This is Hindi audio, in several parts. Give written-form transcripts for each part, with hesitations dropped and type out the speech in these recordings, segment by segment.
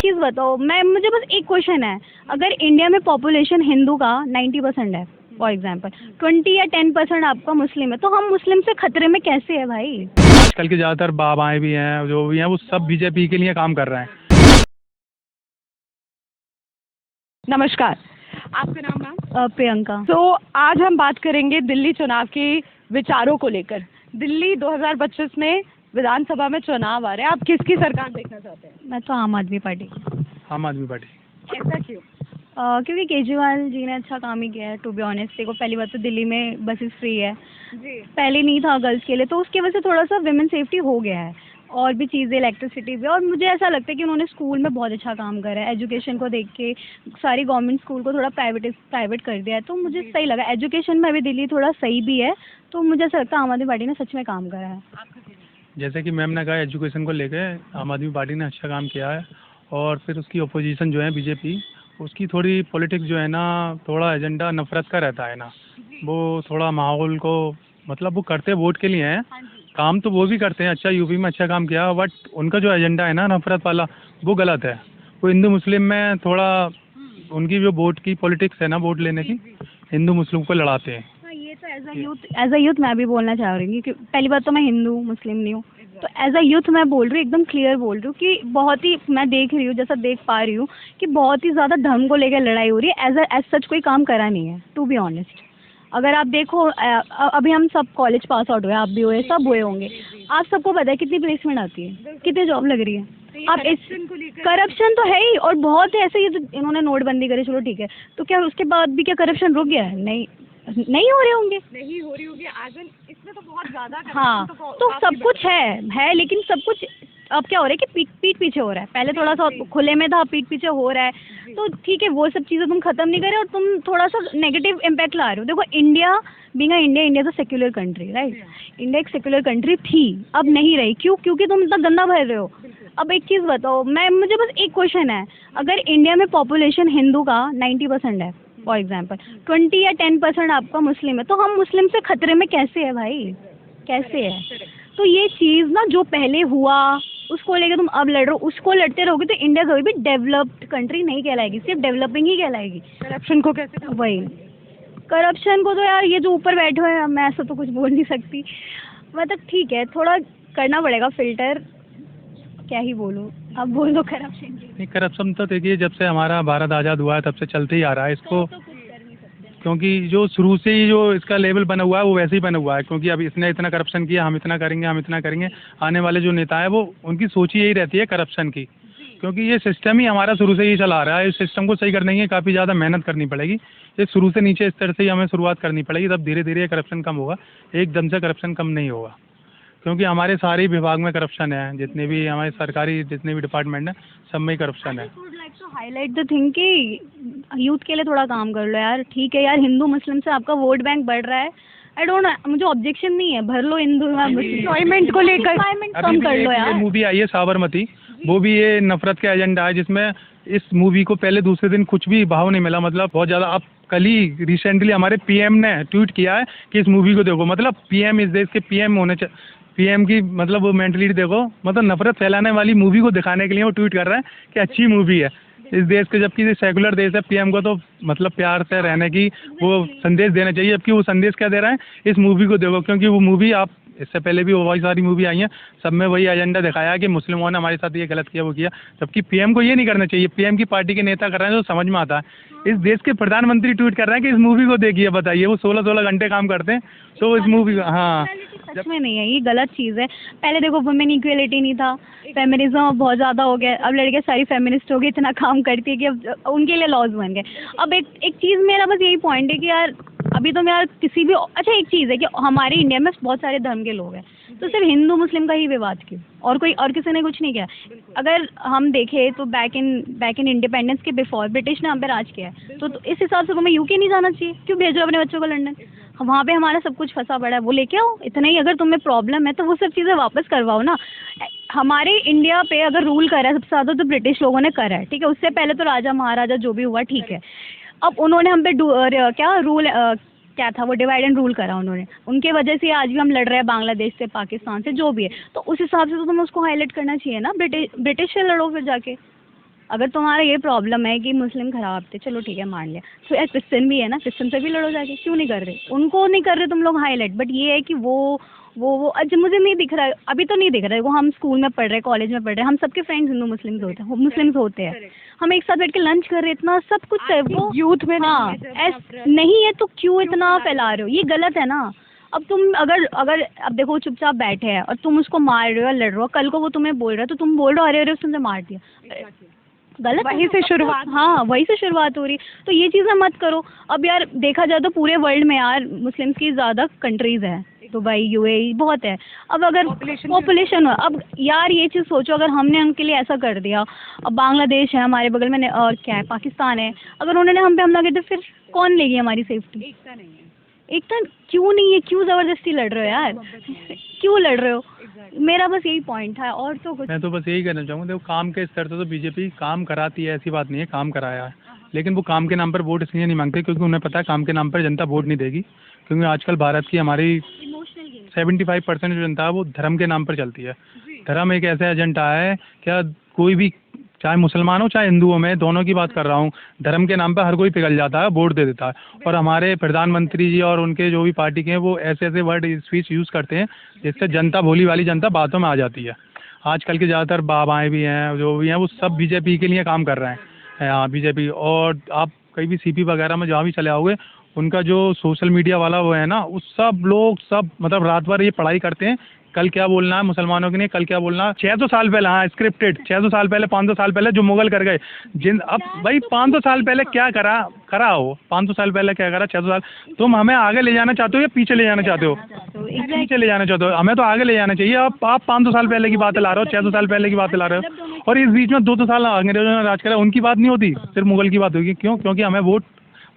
चीज़ बताओ, मुझे बस एक क्वेश्चन है। अगर इंडिया में पॉपुलेशन हिंदू का 90% है फॉर एग्जांपल, 20 या 10% आपका मुस्लिम है, तो हम मुस्लिम से खतरे में कैसे है भाई? आजकल के ज़्यादातर बाबाएं भी हैं, जो भी हैं, वो सब बीजेपी के लिए काम कर रहे हैं। नमस्कार, आपका नाम मैम? प्रियंका। तो आज हम बात करेंगे दिल्ली चुनाव के विचारों को लेकर। दिल्ली 2025 में विधानसभा में चुनाव आ रहे हैं, आप किसकी सरकार देखना चाहते हैं? मैं तो आम आदमी पार्टी। आम आदमी पार्टी। ऐसा क्यों? क्योंकि केजरीवाल जी ने अच्छा काम ही किया है। टू बी ऑनेस्ट, देखो पहली बात तो दिल्ली में बसेस फ्री है, जी। पहले नहीं था गर्ल्स के लिए, तो उसकी वजह से थोड़ा सा विमेन सेफ्टी हो गया है, और भी चीज़ें, इलेक्ट्रिसिटी भी। और मुझे ऐसा लगता है कि उन्होंने स्कूल में बहुत अच्छा काम करा है। एजुकेशन को देख के सारी गवर्नमेंट स्कूल को थोड़ा प्राइवेट कर दिया है, तो मुझे सही लगा। एजुकेशन में अभी दिल्ली थोड़ा सही भी है, तो मुझे ऐसा लगता है आम आदमी पार्टी ने सच में काम करा है। जैसे कि मैम ने कहा, एजुकेशन को लेके आम आदमी पार्टी ने अच्छा काम किया है। और फिर उसकी अपोजिशन जो है बीजेपी, उसकी थोड़ी पॉलिटिक्स जो है ना, थोड़ा एजेंडा नफरत का रहता है ना। वो थोड़ा माहौल को, मतलब वो करते वोट के लिए हैं, काम तो वो भी करते हैं, अच्छा यूपी में अच्छा काम किया, बट उनका जो एजेंडा है ना नफरत वाला, वो गलत है। वो हिंदू मुस्लिम में थोड़ा उनकी जो वोट की पॉलिटिक्स है ना, वोट लेने की, हिंदू मुस्लिम को लड़ाते हैं। हाँ, ये तो एज अ यूथ मैं भी बोलना चाह रही हूँ कि पहली बात तो मैं हिंदू मुस्लिम नहीं हूँ, तो एज अ यूथ मैं बोल रही हूँ, एकदम क्लियर बोल रही हूँ कि बहुत ही, मैं देख रही हूँ, जैसा देख पा रही हूँ कि बहुत ही ज़्यादा धर्म को लेकर लड़ाई हो रही है। एज सच कोई काम करा नहीं है, टू बी ऑनेस्ट। अगर आप देखो, अभी हम सब कॉलेज पास आउट हुए, आप भी हुए, सब हुए होंगे, आप सबको पता है कितनी प्लेसमेंट आती है, कितनी जॉब लग रही है। आप इस करप्शन तो है ही, और बहुत है ऐसे। ये जो इन्होंने नोटबंदी करी, चलो ठीक है, तो क्या उसके बाद भी क्या करप्शन रुक गया है? नहीं हो रहे होंगे, नहीं हो रही होगी आज इसमें तो बहुत ज्यादा। हाँ, तो सब कुछ है, लेकिन सब कुछ अब क्या हो रहा है कि पीठ पीछे हो रहा है। पहले थोड़ा सा खुले में था, पीठ पीछे हो रहा है, तो ठीक है, वो सब चीज़ें तुम खत्म नहीं कर रहे, और तुम थोड़ा सा नेगेटिव इम्पैक्ट ला रहे हो। देखो India, being India is a secular country, right? India एक सेक्युलर कंट्री थी, अब नहीं रही। क्यों? क्योंकि तुम इतना गंदा भर रहे हो। अब एक चीज़ बताओ, मुझे बस एक क्वेश्चन है। अगर इंडिया में पॉपुलेशन हिंदू का 90% है फॉर एग्जांपल, 20 या 10% आपका मुस्लिम है, तो हम मुस्लिम से खतरे में कैसे है भाई? कैसे है? तो ये चीज़ ना, जो पहले हुआ उसको लेकर तुम अब लड़ रहे हो, उसको लड़ते रहोगे तो इंडिया कभी भी डेवलप्ड कंट्री नहीं कहलाएगी, सिर्फ डेवलपिंग ही कहलाएगी। करप्शन को कैसे? वही करप्शन को तो यार, ये जो ऊपर बैठे हुए हैं, मैं ऐसा तो कुछ बोल नहीं सकती। मतलब ठीक है, थोड़ा करना पड़ेगा फिल्टर, क्या ही बोलूँ, अब बोल दो करप्शन। नहीं, करप्शन तो देखिए, जब से हमारा भारत आज़ाद हुआ है तब से चलते ही आ रहा है इसको, क्योंकि जो शुरू से ही जो इसका लेवल बना हुआ है वो वैसे ही बना हुआ है। क्योंकि अब इसने इतना करप्शन किया, हम इतना करेंगे, हम इतना करेंगे। आने वाले जो नेता है, वो उनकी सोच ही यही रहती है करप्शन की, क्योंकि ये सिस्टम ही हमारा शुरू से ही चला आ रहा है। इस सिस्टम को सही करने के लिए काफ़ी ज़्यादा मेहनत करनी पड़ेगी। ये शुरू से नीचे इस तरह से ही हमें शुरुआत करनी पड़ेगी, तब धीरे धीरे करप्शन कम होगा। एकदम से करप्शन कम नहीं होगा, क्योंकि हमारे सारे ही विभाग में करप्शन है। जितने भी हमारे सरकारी जितने भी डिपार्टमेंट हैं, सब में ही करप्शन है। हाईलाइट द थिंग कि यूथ के लिए थोड़ा काम कर लो यार। ठीक है यार, हिंदू मुस्लिम से आपका वोट बैंक बढ़ रहा है, आई डोंट, मुझे ऑब्जेक्शन नहीं है, भर लो हिंदू एम्प्लॉयमेंट को लेकर, कम कर लो यार। मूवी आई है साबरमती, वो भी ये नफरत का एजेंडा है, जिसमें इस मूवी को पहले दूसरे दिन कुछ भी भाव नहीं मिला, मतलब बहुत ज़्यादा। अब कल ही रिसेंटली हमारे पीएम ने ट्वीट किया है कि इस मूवी को देखो, मतलब पीएम, इस देश के पीएम होने पीएम की मतलब वो मेंटलिटी देखो, मतलब नफरत फैलाने वाली मूवी को दिखाने के लिए वो ट्वीट कर रहे हैं कि अच्छी मूवी है इस देश के, जबकि सेकुलर देश है। पीएम को तो मतलब प्यार से रहने की वो संदेश देना चाहिए, जबकि वो संदेश क्या दे रहा है, इस मूवी को देखो। क्योंकि वो मूवी, आप इससे पहले भी बहुत सारी मूवी आई हैं, सब में वही एजेंडा दिखाया है कि मुस्लिमों ने हमारे साथ ये गलत किया, वो किया। जबकि पीएम को ये नहीं करना चाहिए। पीएम की पार्टी के नेता कर रहे हैं तो समझ में आता है। इस देश के प्रधानमंत्री ट्वीट कर रहे हैं कि इस मूवी को देखिए, बताइए। वो 16-16 घंटे काम करते हैं, तो इस मूवी को, हाँ, सच में नहीं है, ये गलत चीज़ है। पहले देखो वुमेन इक्वलिटी नहीं था, फेमिनिज्म बहुत ज़्यादा हो गया, अब लड़के सारी फेमिनिस्ट हो गई, इतना काम करती है कि अब उनके लिए लॉज बन गए। अब एक चीज़, मेरा बस यही पॉइंट है कि यार अभी तो यार किसी भी, अच्छा एक चीज़ है कि हमारे इंडिया में बहुत सारे धर्म के लोग हैं, तो सिर्फ हिंदू मुस्लिम का ही विवाद क्यों? और किसी ने कुछ नहीं किया। अगर हम देखें तो बैक इन इंडिपेंडेंस के बिफोर ब्रिटिश ने हम पे राज किया है, तो इस हिसाब से तुम्हें यूके नहीं जाना चाहिए? क्यों भेजो अपने बच्चों को लंदन? वहाँ पे हमारा सब कुछ फंसा पड़ा है, वो लेके आओ। इतना ही अगर तुम्हें प्रॉब्लम है तो वो सब चीज़ें वापस करवाओ ना। हमारे इंडिया पे अगर रूल करा है सबसे ज़्यादा तो ब्रिटिश लोगों ने करा है, ठीक है? उससे पहले तो राजा महाराजा जो भी हुआ, ठीक है। अब उन्होंने हम पे क्या रूल, क्या था वो, डिवाइड एंड रूल करा उन्होंने, उनके वजह से आज भी हम लड़ रहे हैं बांग्लादेश से, पाकिस्तान से, जो भी है। तो उस हिसाब से तो तुम्हें उसको हाईलाइट करना चाहिए ना। ब्रिटिश से लड़ो फिर जाके। अगर तुम्हारा ये प्रॉब्लम है कि मुस्लिम खराब थे, चलो ठीक है मान लिया, तो यार क्रिश्चियन भी है ना, क्रिश्चियन से भी लड़ो जाके, क्यों नहीं कर रहे? उनको नहीं कर रहे तुम लोग हाईलाइट, बट ये है कि वो अच्छा मुझे नहीं दिख रहा है, अभी तो नहीं दिख रहा है, वो हम स्कूल में पढ़ रहे हैं, कॉलेज में पढ़ रहे हैं, हम सबके फ्रेंड्स हिंदू मुस्लिम्स होते हैं, हम एक साथ बैठ के लंच कर रहे हैं, इतना सब कुछ है वो यूथ में हाँ नहीं है तो क्यों इतना फैला रहे हो? ये गलत है ना। अब तुम अगर अगर अब देखो चुपचाप बैठे हैं और तुम उसको मार रहे हो या लड़ रहे हो, कल को वो तुम्हें बोल रहा है तो तुम बोल रहे हो अरे अरे उसने मार दिया, गलत वहीं से शुरुआत। हाँ वहीं से शुरुआत हो रही, तो ये चीज़ें मत करो। अब यार देखा जाए तो पूरे वर्ल्ड में यार मुस्लिम्स की ज़्यादा कंट्रीज़ है, दुबई यूएई बहुत है। अब अगर पॉपुलेशन अब यार ये चीज़ सोचो, अगर हमने उनके लिए ऐसा कर दिया, अब बांग्लादेश है हमारे बगल में और क्या है पाकिस्तान है, अगर उन्होंने हम पे हमला किया तो फिर कौन लेगी हमारी सेफ्टी? एकता नहीं है। एकता क्यों नहीं है? क्यों ज़बरदस्ती लड़ रहे हो यार? क्यों लड़ रहे हो? मेरा बस यही पॉइंट था, और तो कुछ मैं तो बस यही कहना चाहूँगा, देखो काम के स्तर से तो बीजेपी काम कराती है, ऐसी बात नहीं है, काम कराया है, लेकिन वो काम के नाम पर वोट इसलिए नहीं मांगते क्योंकि उन्हें पता है काम के नाम पर जनता वोट नहीं देगी, क्योंकि आजकल भारत की हमारी 75% जो जनता है वो धर्म के नाम पर चलती है। धर्म एक ऐसा एजेंडा है, क्या कोई भी चाहे मुसलमान हो चाहे हिंदू हो, मैं दोनों की बात कर रहा हूँ, धर्म के नाम पर हर कोई पिघल जाता है, वोट दे देता है। और हमारे प्रधानमंत्री जी और उनके जो भी पार्टी के हैं वो ऐसे ऐसे वर्ड स्पीच यूज़ करते हैं जिससे जनता, भोली वाली जनता बातों में आ जाती है। आजकल के ज़्यादातर बाबाएँ भी हैं जो भी हैं वो सब बीजेपी के लिए काम कर रहे हैं। हाँ बीजेपी, और आप कहीं भी सीपी वगैरह में जहाँ भी चले आओगे, उनका जो सोशल मीडिया वाला वो है ना, उस सब लोग सब मतलब रात भर ये पढ़ाई करते हैं, कल क्या बोलना है मुसलमानों के लिए, कल क्या बोलना है। 600 साल पहले, हाँ स्क्रिप्टेड, 600 साल पहले 500 साल पहले जो मुगल कर गए, जिन अब भाई 500 साल पहले क्या करा हो, 500 साल पहले क्या करा, 600 साल। तुम हमें आगे ले जाना चाहते हो या पीछे ले जाना चाहते हो? पीछे ले जाना चाहते हो, हमें तो आगे ले जाना चाहिए। अब आप 500 साल पहले की बात ला रहे हो, 600 साल पहले की बात ला रहे हो, और इस बीच में 200 साल अंग्रेजों ने राज करा, उनकी बात नहीं होती, सिर्फ मुगल की बात होगी। क्यों? क्योंकि हमें वोट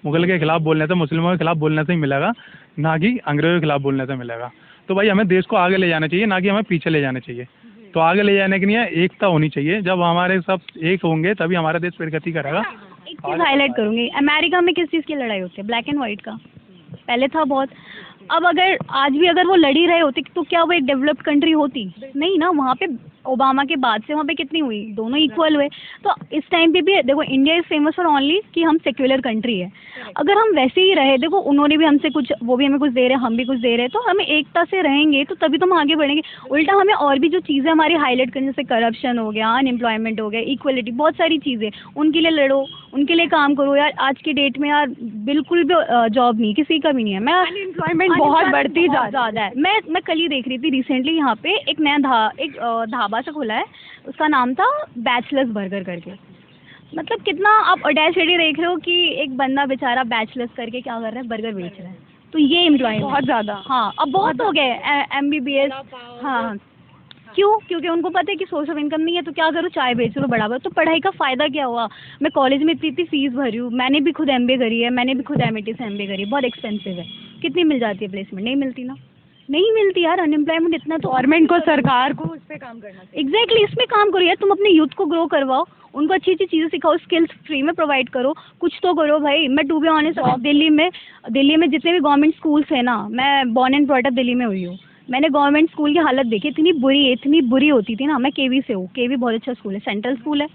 मुगल के खिलाफ बोलने से, मुस्लिमों के खिलाफ बोलने से ही मिलेगा, ना कि अंग्रेजों के खिलाफ बोलने से मिलेगा। तो भाई हमें देश को आगे ले जाना चाहिए, ना कि हमें पीछे ले जाना चाहिए। तो आगे ले जाने के लिए एकता होनी चाहिए, जब हमारे सब एक होंगे तभी हमारा देश प्रगति करेगा। एक चीज़ हाईलाइट करूँगी, अमेरिका में किस चीज़ की लड़ाई होती है? ब्लैक एंड वाइट का पहले था बहुत। अब अगर आज भी अगर वो लड़ ही रहे होते तो क्या वो एक डेवलप्ड कंट्री होती? नहीं ना। वहाँ पे ओबामा के बाद से वहाँ पे कितनी हुई, दोनों इक्वल हुए। तो इस टाइम पे भी देखो India is famous for only कि हम सेक्युलर कंट्री है। अगर हम वैसे ही रहे, देखो उन्होंने भी हमसे कुछ, वो भी हमें कुछ दे रहे हैं, हम भी कुछ दे रहे हैं, तो हमें एकता से रहेंगे तो तभी तो हम आगे बढ़ेंगे। उल्टा हमें और भी जो चीज़ें हमारी हाईलाइट करने, जैसे करप्शन हो गया, अनएम्प्लॉयमेंट हो गया, इक्वलिटी, बहुत सारी चीज़ें, उनके लिए लड़ो, उनके लिए काम करो यार। आज की डेट में यार बिल्कुल भी जॉब नहीं, किसी का भी नहीं है। मैं अनएम्प्लॉयमेंट बहुत बढ़ती ज़्यादा है। मैं कल ही देख रही थी, रिसेंटली यहाँ पे एक नया ढाबा सा खुला है, उसका नाम था बैचलर्स बर्गर करके। मतलब कितना आप ऑडेसिटी देख रहे हो कि एक बंदा बेचारा बैचलर्स करके क्या कर रहा है, बर्गर बेच रहा है। तो ये एम्प्लॉयमेंट बहुत ज़्यादा, हाँ अब बहुत हो गए MBBS। हाँ क्यों? क्योंकि उनको पता है कि सोर्स ऑफ इनकम नहीं है, तो क्या करो, चाय बेच लो बड़ा बड़ा। तो पढ़ाई का फ़ायदा क्या हुआ? मैं कॉलेज में इतनी फीस भरी हूँ, मैंने भी खुद MBA करी है, मैंने भी खुद MIT से MBA करी है, बहुत एक्सपेंसिव है। कितनी मिल जाती है प्लेसमेंट? नहीं मिलती ना, नहीं मिलती यार। अनएम्प्लॉयमेंट इतना, तो गवर्नमेंट को, सरकार को इस पे काम करना चाहिए। एग्जैक्टली इसमें काम करो यार। तुम अपने यूथ को ग्रो करवाओ, उनको अच्छी अच्छी चीज़ें सिखाओ, स्किल्स फ्री में प्रोवाइड करो, कुछ तो करो भाई। मैं टू बी ऑनेस्ट, दिल्ली में जितने भी गवर्नमेंट स्कूल्स हैं ना, मैं born and brought up Delhi में हुई हूँ, मैंने गवर्नमेंट स्कूल की हालत देखी, इतनी बुरी होती थी ना। मैं KV से हूँ, KV बहुत अच्छा स्कूल है, सेंट्रल स्कूल है।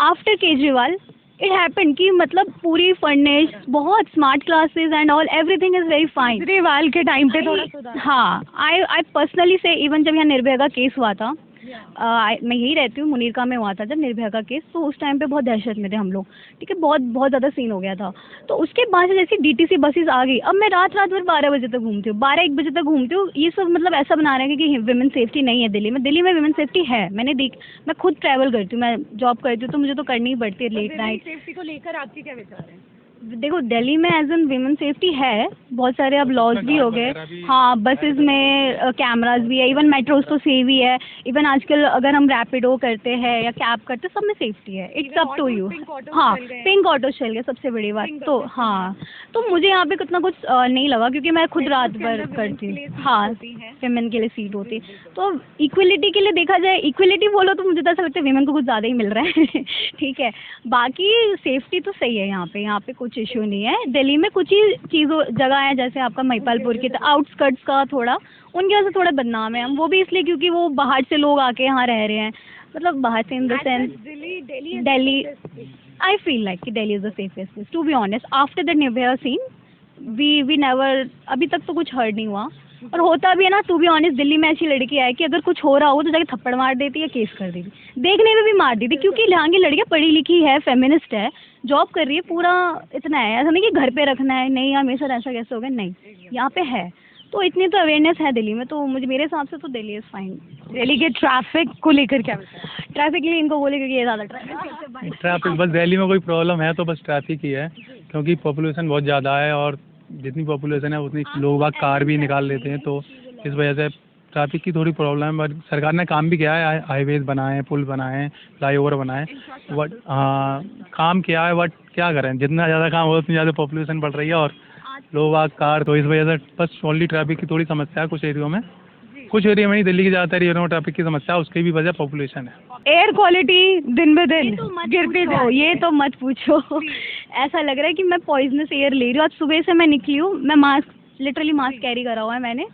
आफ्टर केजरीवाल इट हैपन कि मतलब पूरी फर्निश्ड, बहुत smart classes and all, everything is very fine. Kejriwal के टाइम पे थोड़ा सुधार। हाँ आई पर्सनली से, इवन जब यहाँ निर्भया का केस हुआ था, मैं यही रहती हूँ, मुनीरका में हुआ था जब निर्भया का केस, तो उस टाइम पे बहुत दहशत में थे हम लोग, ठीक है, बहुत बहुत ज़्यादा सीन हो गया था। तो उसके बाद से जैसे DTC बसेस आ गई, अब मैं रात भर 12 बजे तक घूमती हूँ, 12-1 बजे तक घूमती हूँ। ये सब मतलब ऐसा बना रहे हैं कि विमेन सेफ्टी नहीं है दिल्ली में विमेन सेफ्टी है। मैं खुद ट्रैवल करती हूँ, मैं जॉब करती हूँ, तो मुझे तो करनी ही पड़ती है लेट नाइट। सेफ्टी को लेकर आपके क्या विचार हैं? देखो दिल्ली में एज एन विमेन सेफ्टी है, बहुत सारे अब लॉज भी हो गए। हाँ बसेस में कैमराज भी है, इवन मेट्रोज तो सेफ ही है। इवन आजकल अगर हम रैपिडो करते हैं या कैब करते हैं, सब में सेफ्टी है। It's up to you. हाँ पिंक ऑटो चल गया, सबसे बड़ी बात तो। हाँ तो मुझे यहाँ पे कितना कुछ नहीं लगा, क्योंकि मैं खुद रात भर करती हूँ। हाँ विमेन के लिए सीट होती। तो इक्वलिटी के लिए देखा जाए, इक्वलिटी बोलो तो मुझे तो ऐसा लगता है विमेन को कुछ ज़्यादा ही मिल रहा है ठीक है, बाकी सेफ्टी तो सही है यहाँ पे कुछ इशू नहीं है। दिल्ली में कुछ ही चीज़ों जगह है, जैसे आपका महिपालपुर की आउटस्कर्ट्स का थोड़ा, उनकी वजह से थोड़ा बदनाम है हम, वो भी इसलिए क्योंकि वो बाहर से लोग आके यहाँ रह रहे हैं। मतलब बाहर से in the sense Delhi I feel like कि Delhi is the safest place to be honest. After the Nirbhaya scene we never, अभी तक तो कुछ हर्ड नहीं हुआ, और होता भी है ना, टू बी ऑनेस्ट दिल्ली में ऐसी लड़की है कि अगर कुछ हो रहा हो तो जाके थप्पड़ मार देती है, केस कर देती, देखने में भी मार देती, क्योंकि यहाँ की लड़कियाँ पढ़ी लिखी है, फेमिनिस्ट है, जॉब कर रही है, पूरा इतना है, ऐसा नहीं कि घर पे रखना है, नहीं हमेशा ऐसा कैसे हो गया, नहीं, यहाँ पे है, तो इतनी तो अवेयरनेस है दिल्ली में, तो मुझे मेरे हिसाब से तो दिल्ली इज़ फाइन। दिल्ली के ट्रैफिक को लेकर क्या ट्रैफिक के लिए इनको बोले क्योंकि ये ज़्यादा ट्रैफिक बस दिल्ली में कोई प्रॉब्लम है तो बस ट्रैफिक ही है, क्योंकि पॉपुलेशन बहुत ज़्यादा है और जितनी पॉपुलेशन है उतनी लोग बाग कार भी निकाल लेते हैं, तो इस वजह से ट्रैफिक की थोड़ी प्रॉब्लम है। बट सरकार ने काम भी किया है, हाईवेज बनाए, पुल बनाए, फ्लाईओवर बनाए, बट काम किया है, बट क्या करें, जितना ज़्यादा काम हो उतनी ज़्यादा पॉपुलेशन बढ़ रही है और लोग बाग कार, तो इस वजह से बस ओनली ट्रैफिक की थोड़ी समस्या है कुछ एरियो में, कुछ एरिया में ही, दिल्ली के ज़्यादातर एरिया में ट्रैफिक की समस्या है, उसकी भी वजह पॉपुलेशन है। एयर क्वालिटी दिन ब दिन गिरती जा रही है। ये तो मत पूछो ऐसा लग रहा है कि मैं पॉइजनस एयर ले रही हूँ। आज सुबह से मैं निकली हूँ, मैं मास्क, लिटरली मास्क कैरी करा हुआ है मैंने।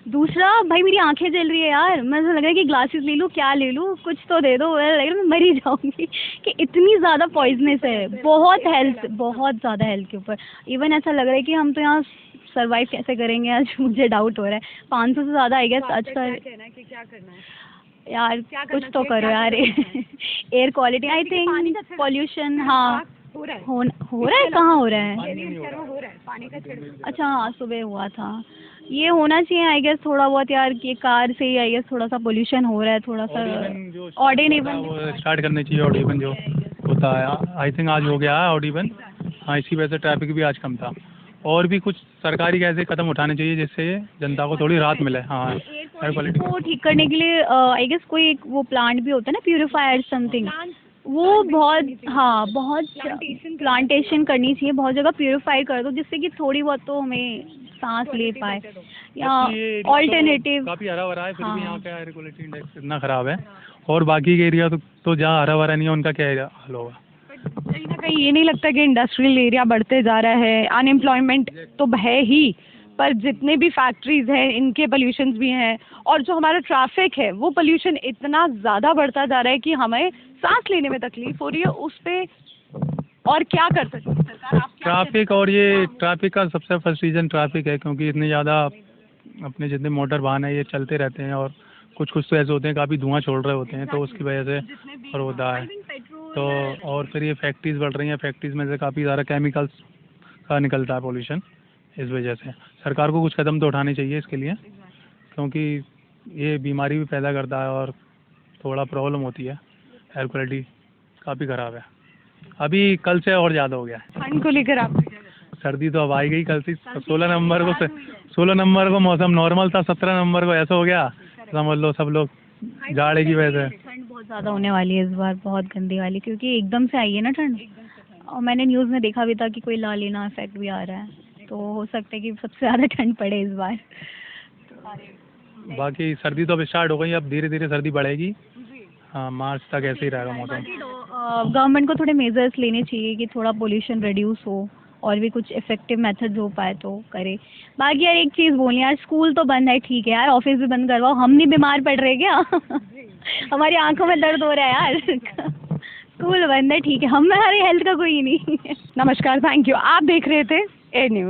दूसरा, भाई मेरी आंखें जल रही है यार, मैं ऐसा लग रहा है कि ग्लासेस ले लूँ, क्या ले लूँ, कुछ तो दे दो, लग रहा है मैं मर ही जाऊँगी कि इतनी ज़्यादा पॉइजनस है, बहुत ज़्यादा हेल्थ के ऊपर। इवन ऐसा लग रहा है कि हम तो यहाँ सर्वाइव कैसे करेंगे, आज मुझे डाउट हो रहा है। 500 से ज़्यादा आई गेस आज का। क्या करना है यार कुछ तो करो यार air quality, I think pollution, हाँ हो रहा है, कहाँ हो रहा है? अच्छा हाँ, सुबह हुआ था, ये होना चाहिए आई गेस थोड़ा बहुत यार, कि कार से ही आई गेस थोड़ा सा पोल्यूशन हो रहा है, थोड़ा सा ऑड इवन स्टार्ट करने चाहिए, ऑड इवन जो होता है, आई थिंक आज हो गया है ऑड इवन, हाँ इसी वजह से ट्रैफिक भी आज कम था। और भी कुछ सरकारी ऐसे कदम उठाने चाहिए जिससे जनता को थोड़ी राहत मिले। हाँ, एयर क्वालिटी को ठीक करने के लिए आई गेस कोई एक वो प्लांट भी होता है ना, प्यूरिफायर समथिंग, वो बहुत, हाँ बहुत प्लांटेशन करनी चाहिए, बहुत जगह प्यूरिफाई कर दो, जिससे कि थोड़ी बहुत तो हमें सांस ले पाए, या ऑल्टरनेटिव। काफ़ी हरा भरा है, फिर भी यहाँ का एयर क्वालिटी इंडेक्स इतना ख़राब है, और बाकी के एरिया तो जहाँ हरा भरा नहीं है उनका क्या हाल होगा। कहीं ना कहीं ये नहीं लगता कि इंडस्ट्रियल एरिया बढ़ते जा रहा है, अनएम्प्लॉयमेंट तो है ही, पर जितने भी फैक्ट्रीज हैं इनके पोल्यूशन भी हैं, और जो हमारा ट्रैफिक है वो पोल्यूशन इतना ज़्यादा बढ़ता जा रहा है कि हमें सांस लेने में तकलीफ हो रही है। उस पर और क्या कर सकती है सरकार? ट्रैफिक, और ये ट्रैफिक का सबसे फर्स्ट रीज़न ट्रैफिक है, क्योंकि इतने ज़्यादा अपने जितने मोटर वाहन है ये चलते रहते हैं, और कुछ तो ऐसे होते हैं काफ़ी धुआं छोड़ रहे होते हैं, तो उसकी वजह से और होता है। तो और फिर ये फैक्ट्रीज बढ़ रही हैं, फैक्ट्रीज में से काफ़ी ज़्यादा केमिकल्स का निकलता है पोल्यूशन, इस वजह से सरकार को कुछ कदम तो उठाने चाहिए इसके लिए, क्योंकि ये बीमारी भी पैदा करता है और थोड़ा प्रॉब्लम होती है। एयर क्वालिटी काफ़ी ख़राब है, अभी कल से और ज़्यादा हो गया है। ठंड को लेकर आप, सर्दी तो अब आई गई कल से, 16 नंबर को मौसम नॉर्मल था, 17 नंबर को ऐसा हो गया, समझ लो सब लोग जाड़े की वजह से। ठंड बहुत ज़्यादा होने वाली है इस बार, बहुत गंदी वाली, क्योंकि एकदम से आई है ना ठंड, और मैंने न्यूज़ में देखा भी था कि कोई ला लेना इफेक्ट भी आ रहा है, तो हो सकता है कि सबसे ज़्यादा ठंड पड़े इस बार। बाकी सर्दी तो अब स्टार्ट हो गई, अब धीरे धीरे सर्दी बढ़ेगी, हाँ मार्च तक ऐसे ही रहेगा मौसम। गवर्नमेंट को थोड़े मेजर्स लेने चाहिए कि थोड़ा पोल्यूशन रिड्यूस हो, और भी कुछ इफेक्टिव मेथड्स हो पाए तो करे। बाकी यार एक चीज़ बोलनी यार, स्कूल तो बंद है ठीक है यार, ऑफिस भी बंद करवाओ, हम नहीं बीमार पड़ रहे क्या हमारी आंखों में दर्द हो रहा है यार स्कूल बंद है ठीक है, हमारी हेल्थ का कोई नहीं नमस्कार, थैंक यू। आप देख रहे थे एयर न्यूज़।